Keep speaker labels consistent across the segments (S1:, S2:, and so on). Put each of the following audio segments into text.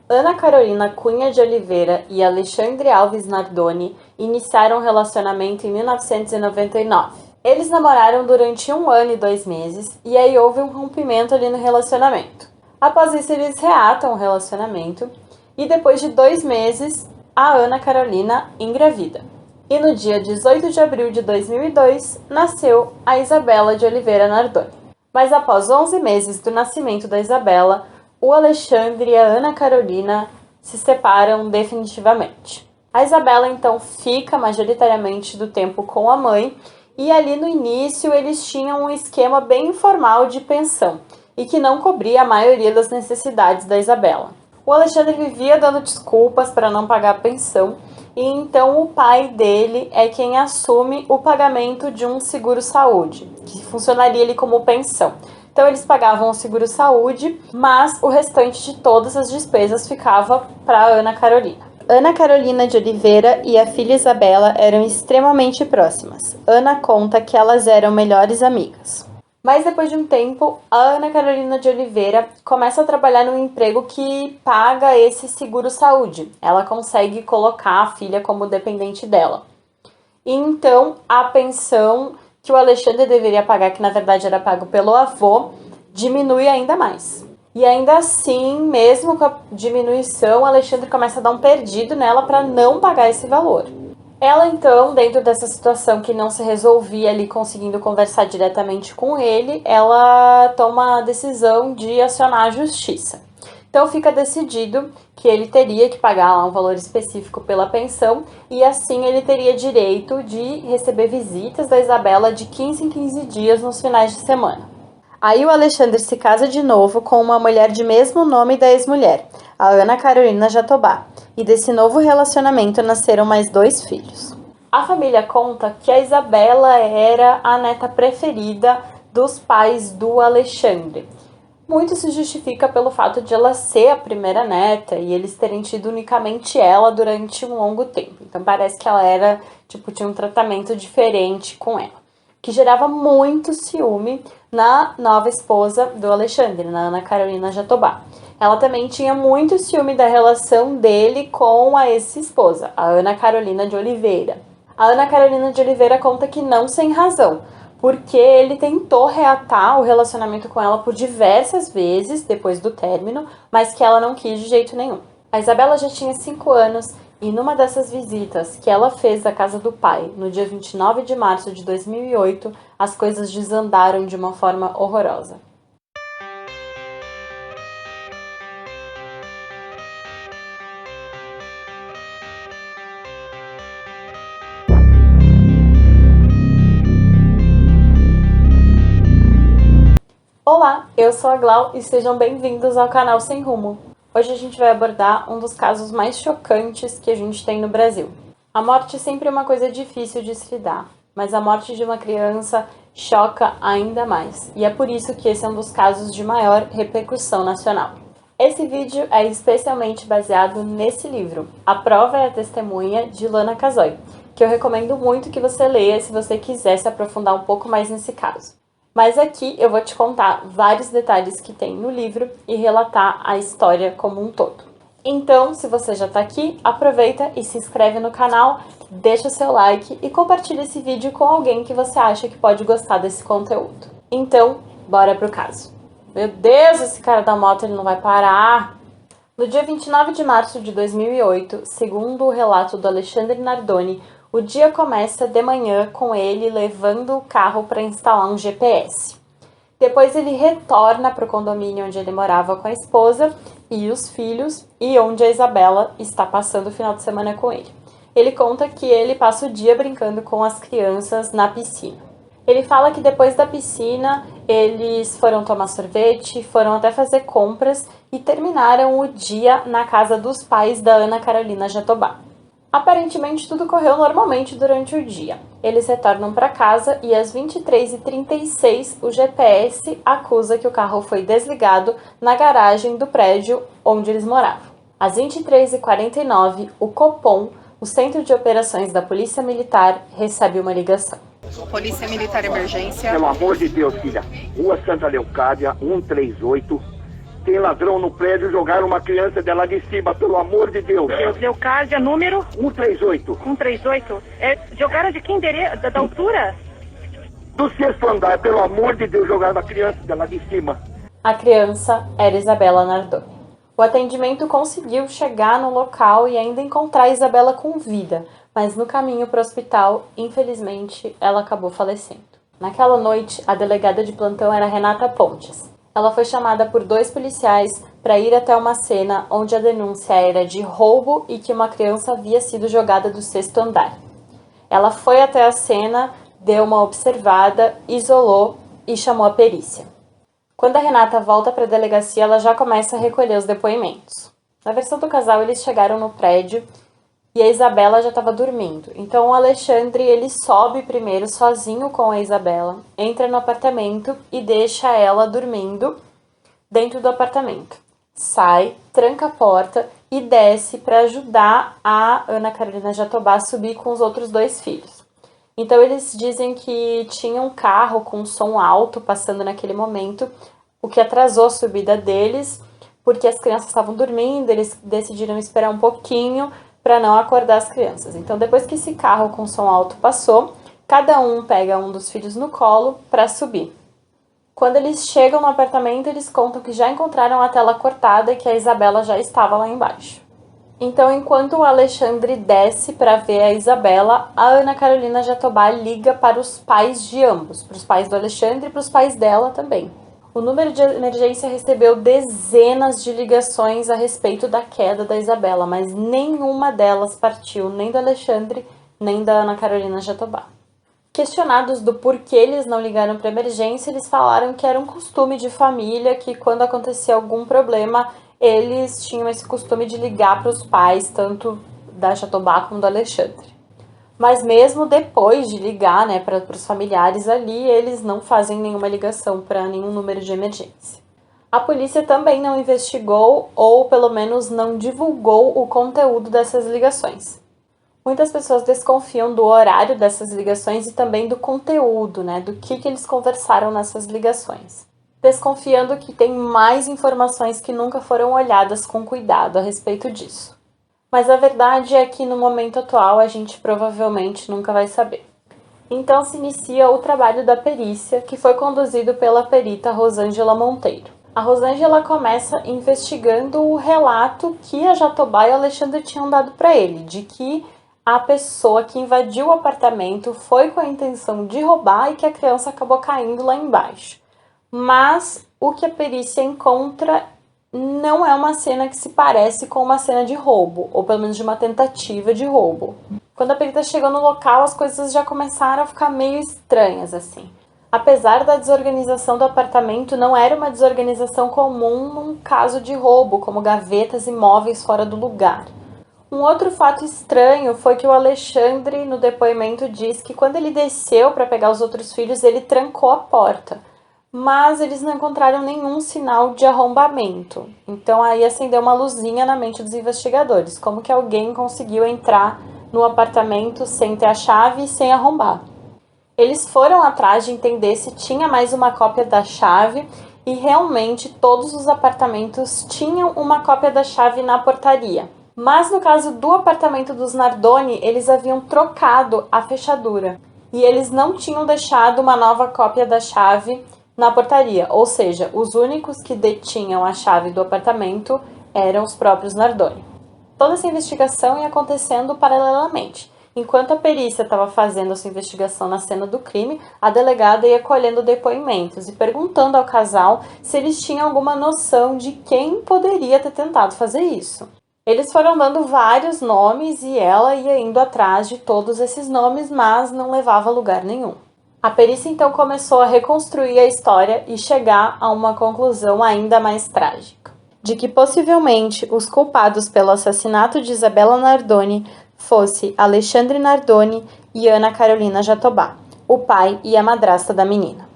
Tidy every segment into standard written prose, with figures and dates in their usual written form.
S1: Ana Carolina Cunha de Oliveira e Alexandre Alves Nardoni iniciaram um relacionamento em 1999. Eles namoraram durante 1 ano e 2 meses e aí houve um rompimento ali no relacionamento. Após isso, eles reatam o relacionamento e depois de 2 meses, a Ana Carolina engravida. E no dia 18 de abril de 2002, nasceu a Isabela de Oliveira Nardoni. Mas após 11 meses do nascimento da Isabela, o Alexandre e a Ana Carolina se separam definitivamente. A Isabela então fica majoritariamente do tempo com a mãe e ali no início eles tinham um esquema bem informal de pensão e que não cobria a maioria das necessidades da Isabela. O Alexandre vivia dando desculpas para não pagar a pensão e então o pai dele é quem assume o pagamento de um seguro-saúde, que funcionaria ali como pensão. Então eles pagavam o seguro-saúde, mas o restante de todas as despesas ficava para Ana Carolina. Ana Carolina de Oliveira e a filha Isabela eram extremamente próximas. Ana conta que elas eram melhores amigas. Mas depois de um tempo, a Ana Carolina de Oliveira começa a trabalhar num emprego que paga esse seguro-saúde. Ela consegue colocar a filha como dependente dela. E então, a pensão que o Alexandre deveria pagar, que na verdade era pago pelo avô, diminui ainda mais. E ainda assim, mesmo com a diminuição, o Alexandre começa a dar um perdido nela para não pagar esse valor. Ela então, dentro dessa situação que não se resolvia ali conseguindo conversar diretamente com ele, ela toma a decisão de acionar a justiça. Então fica decidido que ele teria que pagar lá um valor específico pela pensão e assim ele teria direito de receber visitas da Isabela de 15 em 15 dias nos finais de semana. Aí o Alexandre se casa de novo com uma mulher de mesmo nome da ex-mulher, a Ana Carolina Jatobá, e desse novo relacionamento nasceram mais 2 filhos. A família conta que a Isabela era a neta preferida dos pais do Alexandre. Muito se justifica pelo fato de ela ser a primeira neta e eles terem tido unicamente ela durante um longo tempo. Então parece que ela era, tinha um tratamento diferente com ela, que gerava muito ciúme na nova esposa do Alexandre, na Ana Carolina Jatobá. Ela também tinha muito ciúme da relação dele com a ex-esposa, a Ana Carolina de Oliveira. A Ana Carolina de Oliveira conta que não sem razão, porque ele tentou reatar o relacionamento com ela por diversas vezes depois do término, mas que ela não quis de jeito nenhum. A Isabela já tinha 5 anos e numa dessas visitas que ela fez à casa do pai, no dia 29 de março de 2008, as coisas desandaram de uma forma horrorosa. Olá, eu sou a Glau e sejam bem-vindos ao canal Sem Rumo. Hoje a gente vai abordar um dos casos mais chocantes que a gente tem no Brasil. A morte sempre é uma coisa difícil de se lidar, mas a morte de uma criança choca ainda mais, e é por isso que esse é um dos casos de maior repercussão nacional. Esse vídeo é especialmente baseado nesse livro, A Prova é a Testemunha, de Lana Casoy, que eu recomendo muito que você leia se você quiser se aprofundar um pouco mais nesse caso. Mas aqui eu vou te contar vários detalhes que tem no livro e relatar a história como um todo. Então, se você já está aqui, aproveita e se inscreve no canal, deixa o seu like e compartilha esse vídeo com alguém que você acha que pode gostar desse conteúdo. Então, bora pro caso. Meu Deus, esse cara da moto ele não vai parar! No dia 29 de março de 2008, segundo o relato do Alexandre Nardoni, o dia começa de manhã com ele levando o carro para instalar um GPS. Depois ele retorna para o condomínio onde ele morava com a esposa e os filhos e onde a Isabela está passando o final de semana com ele. Ele conta que ele passa o dia brincando com as crianças na piscina. Ele fala que depois da piscina eles foram tomar sorvete, foram até fazer compras e terminaram o dia na casa dos pais da Ana Carolina Jatobá. Aparentemente tudo correu normalmente durante o dia. Eles retornam para casa e às 23h36 o GPS acusa que o carro foi desligado na garagem do prédio onde eles moravam. Às 23h49, o Copom, o Centro de Operações da Polícia Militar, recebe uma ligação.
S2: Polícia Militar Emergência.
S3: Pelo amor de Deus, filha. Rua Santa Leocádia, 138.
S2: Tem ladrão no prédio, jogaram uma criança dela de cima, pelo amor de Deus.
S3: Leocádia, número?
S2: 138.
S3: 138. Jogaram de que endereço? Da altura?
S2: Do sexto andar, pelo amor de Deus, jogaram a criança dela de cima.
S1: A criança era Isabela Nardoni. O atendimento conseguiu chegar no local e ainda encontrar Isabela com vida, mas no caminho para o hospital, infelizmente, ela acabou falecendo. Naquela noite, a delegada de plantão era Renata Pontes. Ela foi chamada por 2 policiais para ir até uma cena onde a denúncia era de roubo e que uma criança havia sido jogada do sexto andar. Ela foi até a cena, deu uma observada, isolou e chamou a perícia. Quando a Renata volta para a delegacia, ela já começa a recolher os depoimentos. Na versão do casal, eles chegaram no prédio e a Isabela já estava dormindo. Então o Alexandre, ele sobe primeiro sozinho com a Isabela, entra no apartamento e deixa ela dormindo dentro do apartamento. Sai, tranca a porta e desce para ajudar a Ana Carolina Jatobá a subir com os outros 2 filhos. Então eles dizem que tinha um carro com som alto passando naquele momento, o que atrasou a subida deles, porque as crianças estavam dormindo, eles decidiram esperar um pouquinho para não acordar as crianças. Então depois que esse carro com som alto passou, cada um pega um dos filhos no colo para subir. Quando eles chegam no apartamento, eles contam que já encontraram a tela cortada e que a Isabela já estava lá embaixo. Então, enquanto o Alexandre desce para ver a Isabela, a Ana Carolina Jatobá liga para os pais de ambos, para os pais do Alexandre e para os pais dela também. O número de emergência recebeu dezenas de ligações a respeito da queda da Isabela, mas nenhuma delas partiu, nem do Alexandre, nem da Ana Carolina Jatobá. Questionados do porquê eles não ligaram para emergência, eles falaram que era um costume de família, que quando acontecia algum problema, eles tinham esse costume de ligar para os pais, tanto da Jatobá como do Alexandre. Mas mesmo depois de ligar, né, para os familiares ali, eles não fazem nenhuma ligação para nenhum número de emergência. A polícia também não investigou, ou pelo menos não divulgou o conteúdo dessas ligações. Muitas pessoas desconfiam do horário dessas ligações e também do conteúdo, né, do que eles conversaram nessas ligações, desconfiando que tem mais informações que nunca foram olhadas com cuidado a respeito disso. Mas a verdade é que no momento atual a gente provavelmente nunca vai saber. Então se inicia o trabalho da perícia, que foi conduzido pela perita Rosângela Monteiro. A Rosângela começa investigando o relato que a Jatobá e o Alexandre tinham dado para ele, de que a pessoa que invadiu o apartamento foi com a intenção de roubar e que a criança acabou caindo lá embaixo. Mas o que a perícia encontra não é uma cena que se parece com uma cena de roubo, ou pelo menos de uma tentativa de roubo. Quando a perita chegou no local, as coisas já começaram a ficar meio estranhas, assim. Apesar da desorganização do apartamento, não era uma desorganização comum num caso de roubo, como gavetas e móveis fora do lugar. Um outro fato estranho foi que o Alexandre, no depoimento, diz que quando ele desceu para pegar os outros filhos, ele trancou a porta. Mas eles não encontraram nenhum sinal de arrombamento. Então aí acendeu uma luzinha na mente dos investigadores. Como que alguém conseguiu entrar no apartamento sem ter a chave e sem arrombar? Eles foram atrás de entender se tinha mais uma cópia da chave e realmente todos os apartamentos tinham uma cópia da chave na portaria. Mas no caso do apartamento dos Nardoni, eles haviam trocado a fechadura e eles não tinham deixado uma nova cópia da chave na portaria, ou seja, os únicos que detinham a chave do apartamento eram os próprios Nardoni. Toda essa investigação ia acontecendo paralelamente. Enquanto a perícia estava fazendo essa investigação na cena do crime, a delegada ia colhendo depoimentos e perguntando ao casal se eles tinham alguma noção de quem poderia ter tentado fazer isso. Eles foram dando vários nomes e ela ia indo atrás de todos esses nomes, mas não levava a lugar nenhum. A perícia então começou a reconstruir a história e chegar a uma conclusão ainda mais trágica, de que possivelmente os culpados pelo assassinato de Isabela Nardoni fosse Alexandre Nardoni e Ana Carolina Jatobá, o pai e a madrasta da menina.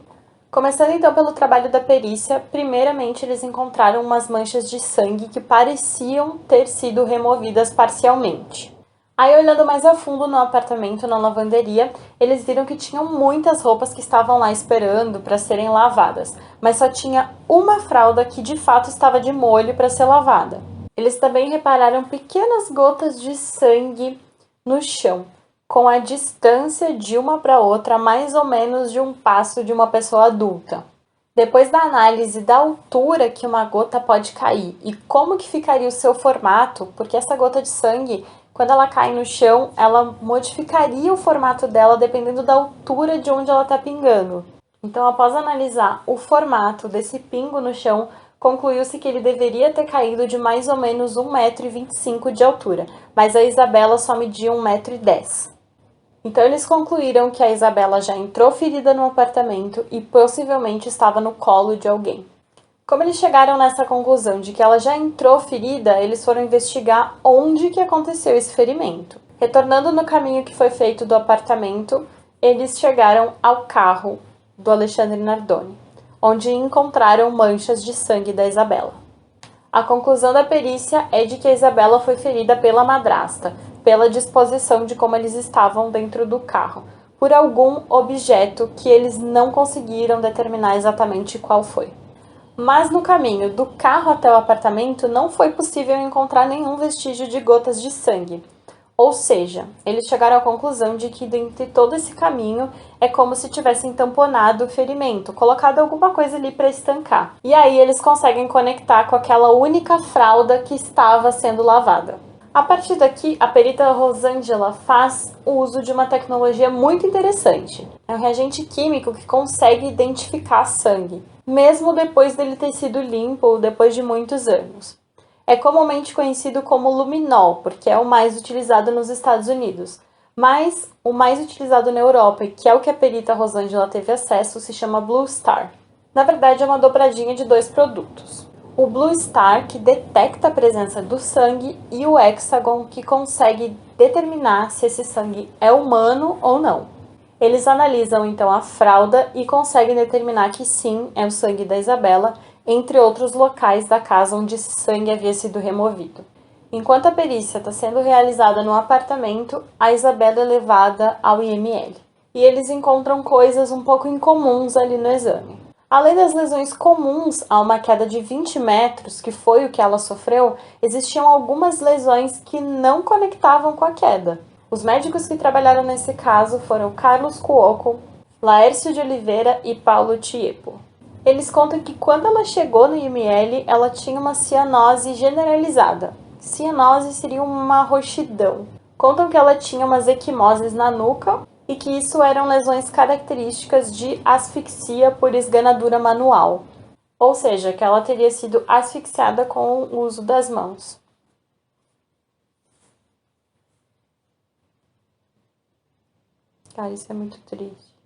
S1: Começando então pelo trabalho da perícia, primeiramente eles encontraram umas manchas de sangue que pareciam ter sido removidas parcialmente. Aí, olhando mais a fundo no apartamento, na lavanderia, eles viram que tinham muitas roupas que estavam lá esperando para serem lavadas, mas só tinha uma fralda que de fato estava de molho para ser lavada. Eles também repararam pequenas gotas de sangue no chão, com a distância de uma para outra mais ou menos de um passo de uma pessoa adulta. Depois da análise da altura que uma gota pode cair e como que ficaria o seu formato, porque essa gota de sangue, quando ela cai no chão, ela modificaria o formato dela dependendo da altura de onde ela está pingando. Então, após analisar o formato desse pingo no chão, concluiu-se que ele deveria ter caído de mais ou menos 1,25 m de altura, mas a Isabela só media 1,10 m. Então, eles concluíram que a Isabela já entrou ferida no apartamento e possivelmente estava no colo de alguém. Como eles chegaram nessa conclusão de que ela já entrou ferida, eles foram investigar onde que aconteceu esse ferimento. Retornando no caminho que foi feito do apartamento, eles chegaram ao carro do Alexandre Nardoni, onde encontraram manchas de sangue da Isabela. A conclusão da perícia é de que a Isabela foi ferida pela madrasta, pela disposição de como eles estavam dentro do carro, por algum objeto que eles não conseguiram determinar exatamente qual foi. Mas no caminho do carro até o apartamento não foi possível encontrar nenhum vestígio de gotas de sangue. Ou seja, eles chegaram à conclusão de que dentro de todo esse caminho é como se tivessem tamponado o ferimento, colocado alguma coisa ali para estancar. E aí eles conseguem conectar com aquela única fralda que estava sendo lavada. A partir daqui, a perita Rosângela faz uso de uma tecnologia muito interessante. É um reagente químico que consegue identificar sangue, mesmo depois dele ter sido limpo ou depois de muitos anos. É comumente conhecido como luminol, porque é o mais utilizado nos Estados Unidos. Mas o mais utilizado na Europa, e que é o que a perita Rosângela teve acesso, se chama Blue Star. Na verdade, é uma dobradinha de dois produtos. O Blue Star, que detecta a presença do sangue, e o Hexagon, que consegue determinar se esse sangue é humano ou não. Eles analisam então a fralda e conseguem determinar que sim, é o sangue da Isabela, entre outros locais da casa onde esse sangue havia sido removido. Enquanto a perícia está sendo realizada no apartamento, a Isabela é levada ao IML. E eles encontram coisas um pouco incomuns ali no exame. Além das lesões comuns a uma queda de 20 metros, que foi o que ela sofreu, existiam algumas lesões que não conectavam com a queda. Os médicos que trabalharam nesse caso foram Carlos Cuoco, Laércio de Oliveira e Paulo Tiepo. Eles contam que quando ela chegou no IML, ela tinha uma cianose generalizada. Cianose seria uma roxidão. Contam que ela tinha umas equimoses na nuca e que isso eram lesões características de asfixia por esganadura manual. Ou seja, que ela teria sido asfixiada com o uso das mãos. Cara, isso é muito triste.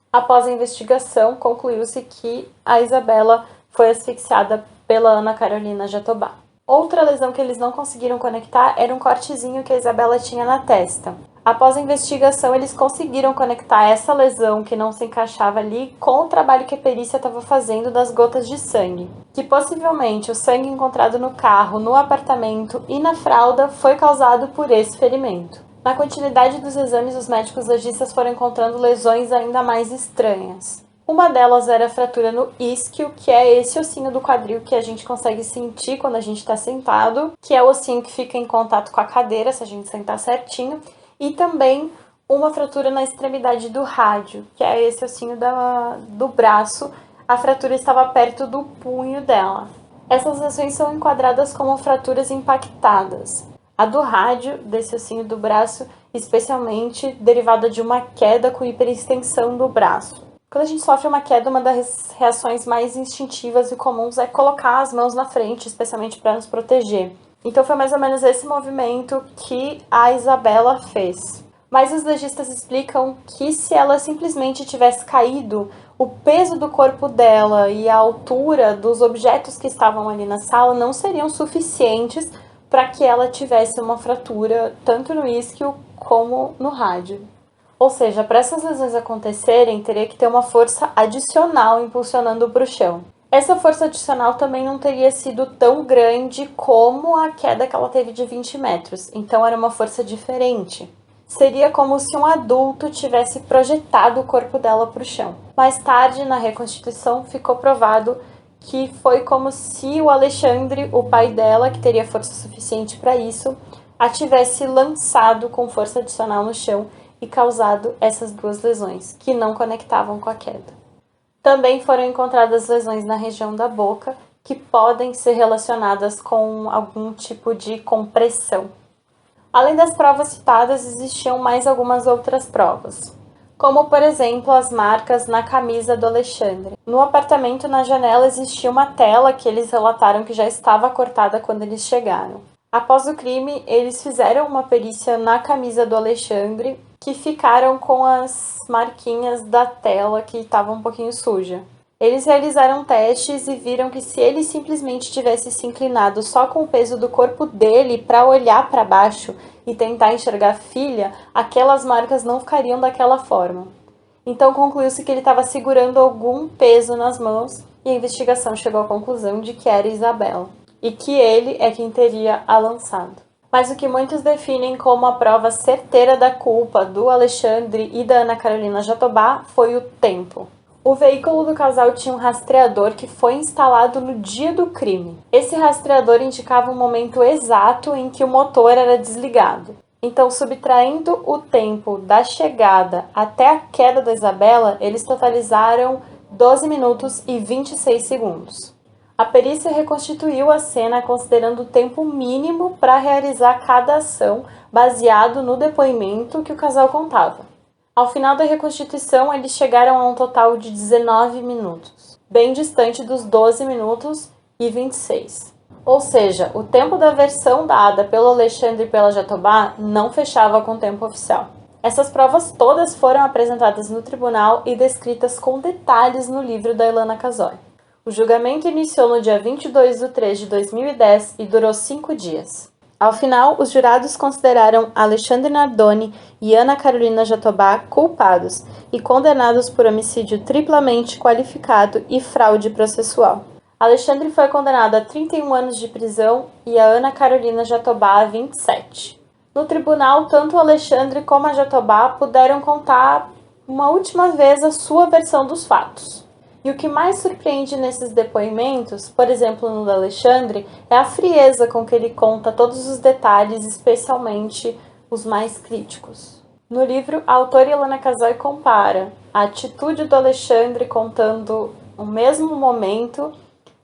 S1: Após a investigação, concluiu-se que a Isabela foi asfixiada pela Ana Carolina Jatobá. Outra lesão que eles não conseguiram conectar era um cortezinho que a Isabela tinha na testa. Após a investigação, eles conseguiram conectar essa lesão que não se encaixava ali com o trabalho que a perícia estava fazendo das gotas de sangue, que possivelmente o sangue encontrado no carro, no apartamento e na fralda foi causado por esse ferimento. Na continuidade dos exames, os médicos legistas foram encontrando lesões ainda mais estranhas. Uma delas era a fratura no isquio, que é esse ossinho do quadril que a gente consegue sentir quando a gente está sentado, que é o ossinho que fica em contato com a cadeira, se a gente sentar certinho, e também uma fratura na extremidade do rádio, que é esse ossinho do braço. A fratura estava perto do punho dela. Essas lesões são enquadradas como fraturas impactadas. A do rádio, desse ossinho do braço, especialmente derivada de uma queda com hiperextensão do braço. Quando a gente sofre uma queda, uma das reações mais instintivas e comuns é colocar as mãos na frente, especialmente para nos proteger. Então foi mais ou menos esse movimento que a Isabela fez. Mas os legistas explicam que se ela simplesmente tivesse caído, o peso do corpo dela e a altura dos objetos que estavam ali na sala não seriam suficientes para que ela tivesse uma fratura tanto no isquio como no rádio. Ou seja, para essas lesões acontecerem, teria que ter uma força adicional impulsionando para o chão. Essa força adicional também não teria sido tão grande como a queda que ela teve de 20 metros, então era uma força diferente. Seria como se um adulto tivesse projetado o corpo dela para o chão. Mais tarde, na reconstituição, ficou provado que foi como se o Alexandre, o pai dela, que teria força suficiente para isso, a tivesse lançado com força adicional no chão e causado essas duas lesões, que não conectavam com a queda. Também foram encontradas lesões na região da boca, que podem ser relacionadas com algum tipo de compressão. Além das provas citadas, existiam mais algumas outras provas, como, por exemplo, as marcas na camisa do Alexandre. No apartamento, na janela, existia uma tela que eles relataram que já estava cortada quando eles chegaram. Após o crime, eles fizeram uma perícia na camisa do Alexandre, que ficaram com as marquinhas da tela que estava um pouquinho suja. Eles realizaram testes e viram que se ele simplesmente tivesse se inclinado só com o peso do corpo dele para olhar para baixo e tentar enxergar a filha, aquelas marcas não ficariam daquela forma. Então concluiu-se que ele estava segurando algum peso nas mãos e a investigação chegou à conclusão de que era Isabela e que ele é quem teria a lançado. Mas o que muitos definem como a prova certeira da culpa do Alexandre e da Ana Carolina Jatobá foi o tempo. O veículo do casal tinha um rastreador que foi instalado no dia do crime. Esse rastreador indicava o momento exato em que o motor era desligado. Então, subtraindo o tempo da chegada até a queda da Isabela, eles totalizaram 12 minutos e 26 segundos. A perícia reconstituiu a cena considerando o tempo mínimo para realizar cada ação, baseado no depoimento que o casal contava. Ao final da reconstituição, eles chegaram a um total de 19 minutos, bem distante dos 12 minutos e 26. Ou seja, o tempo da versão dada pelo Alexandre e pela Jatobá não fechava com o tempo oficial. Essas provas todas foram apresentadas no tribunal e descritas com detalhes no livro da Ilana Casoy. O julgamento iniciou no dia 22 de 3 de 2010 e durou 5 dias. Ao final, os jurados consideraram Alexandre Nardoni e Ana Carolina Jatobá culpados e condenados por homicídio triplamente qualificado e fraude processual. Alexandre foi condenado a 31 anos de prisão e a Ana Carolina Jatobá a 27. No tribunal, tanto o Alexandre como a Jatobá puderam contar uma última vez a sua versão dos fatos. E o que mais surpreende nesses depoimentos, por exemplo no do Alexandre, é a frieza com que ele conta todos os detalhes, especialmente os mais críticos. No livro, a autora Ilana Casoy compara a atitude do Alexandre contando o mesmo momento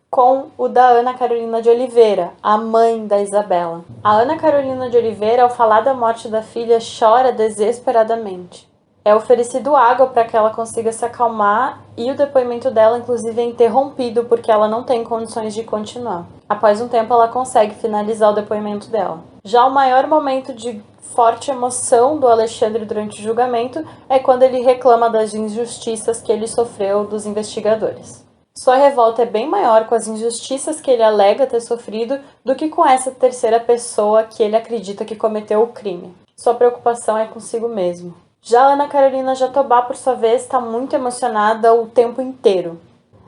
S1: com o da Ana Carolina de Oliveira, a mãe da Isabela. A Ana Carolina de Oliveira, ao falar da morte da filha, chora desesperadamente. É oferecido água para que ela consiga se acalmar e o depoimento dela, inclusive, é interrompido porque ela não tem condições de continuar. Após um tempo, ela consegue finalizar o depoimento dela. Já o maior momento de forte emoção do Alexandre durante o julgamento é quando ele reclama das injustiças que ele sofreu dos investigadores. Sua revolta é bem maior com as injustiças que ele alega ter sofrido do que com essa terceira pessoa que ele acredita que cometeu o crime. Sua preocupação é consigo mesmo. Já a Ana Carolina Jatobá, por sua vez, está muito emocionada o tempo inteiro.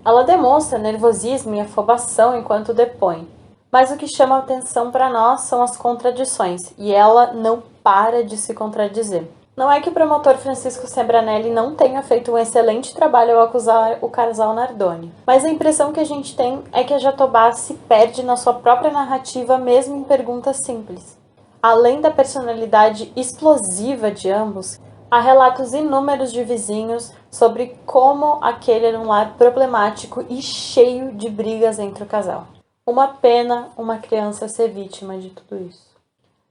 S1: Ela demonstra nervosismo e afobação enquanto depõe. Mas o que chama a atenção para nós são as contradições, e ela não para de se contradizer. Não é que o promotor Francisco Sembranelli não tenha feito um excelente trabalho ao acusar o casal Nardoni, mas a impressão que a gente tem é que a Jatobá se perde na sua própria narrativa mesmo em perguntas simples. Além da personalidade explosiva de ambos, há relatos inúmeros de vizinhos sobre como aquele era um lar problemático e cheio de brigas entre o casal. Uma pena uma criança ser vítima de tudo isso.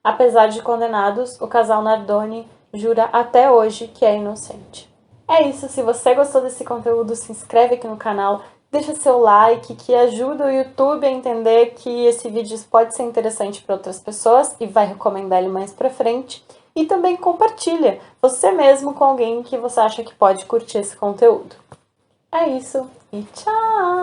S1: Apesar de condenados, o casal Nardoni jura até hoje que é inocente. É isso, se você gostou desse conteúdo, se inscreve aqui no canal, deixa seu like, que ajuda o YouTube a entender que esse vídeo pode ser interessante para outras pessoas e vai recomendar ele mais pra frente. E também compartilha você mesmo com alguém que você acha que pode curtir esse conteúdo. É isso e tchau!